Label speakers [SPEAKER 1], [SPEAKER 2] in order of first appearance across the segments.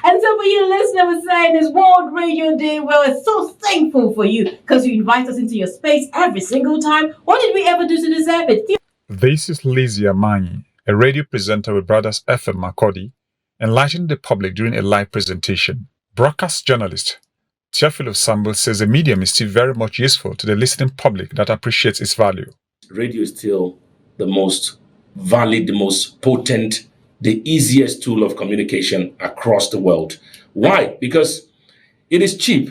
[SPEAKER 1] And so for you listener, we're saying it's World Radio Day. Well, we're so thankful for you because you invite us into your space every single time. What did we ever do to deserve it?
[SPEAKER 2] This is Lizzie Amanyi, a radio presenter with Brothers FM Makodi, enlightening the public during a live presentation. Broadcast journalist Theophilus Samble says the medium is still very much useful to the listening public that appreciates its value.
[SPEAKER 3] Radio is still the most valid, the most potent, the easiest tool of communication across the world. Why? Because it is cheap,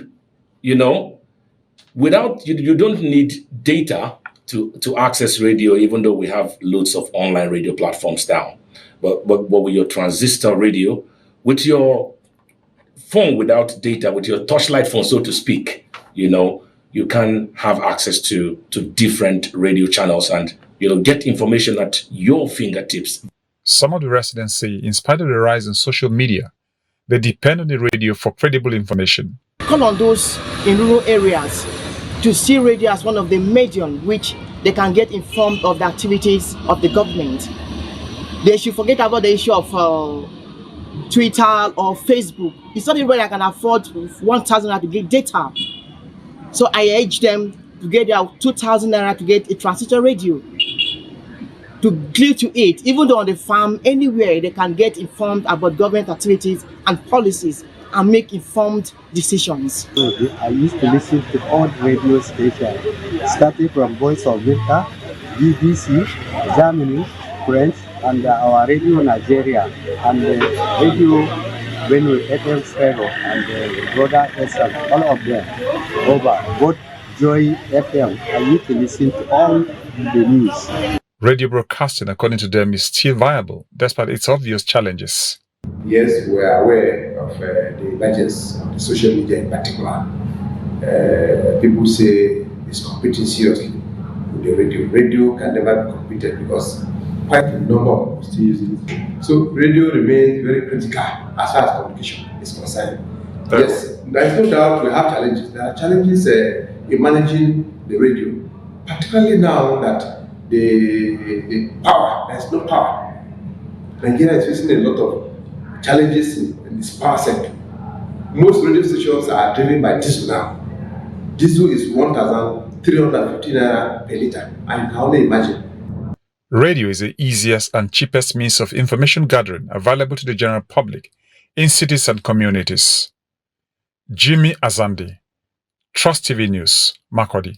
[SPEAKER 3] Without you don't need data to access radio, even though we have loads of online radio platforms now. But with your transistor radio, with your phone without data, with your torchlight phone, so to speak, you can have access to different radio channels and get information at your fingertips.
[SPEAKER 2] Some of the residents say, in spite of the rise in social media, they depend on the radio for credible information.
[SPEAKER 4] Call on those in rural areas to see radio as one of the medium which they can get informed of the activities of the government. They should forget about the issue of Twitter or Facebook. It's not everybody that can afford 1,000 naira to get data. So I urge them to get their 2,000 naira to get a transistor radio, to glue to it. Even though on the farm, anywhere, they can get informed about government activities and policies and make informed decisions.
[SPEAKER 5] I used to listen to all radio stations, starting from Voice of Winter, BBC, Germany, French, and our Radio Nigeria, and Radio Benue FM Stereo, and Brother SM, all of them, over both Joy FM. I used to listen to all the news.
[SPEAKER 2] Radio broadcasting, according to them, is still viable, despite its obvious challenges.
[SPEAKER 6] Yes, we are aware of the emergence of the social media in particular. People say it's competing seriously with the radio. Radio can never be competed because quite a number of people still use it. So radio remains very critical as far as communication is concerned. Yes, there is no doubt we have challenges. There are challenges in managing the radio, particularly now that the power, there's no power. Nigeria is facing a lot of challenges in this power sector. Most radio stations are driven by diesel now. Diesel is 1,350 naira per liter, and you can only imagine.
[SPEAKER 2] Radio is the easiest and cheapest means of information gathering available to the general public in cities and communities. Jimmy Azandi, Trust TV News, Makodi.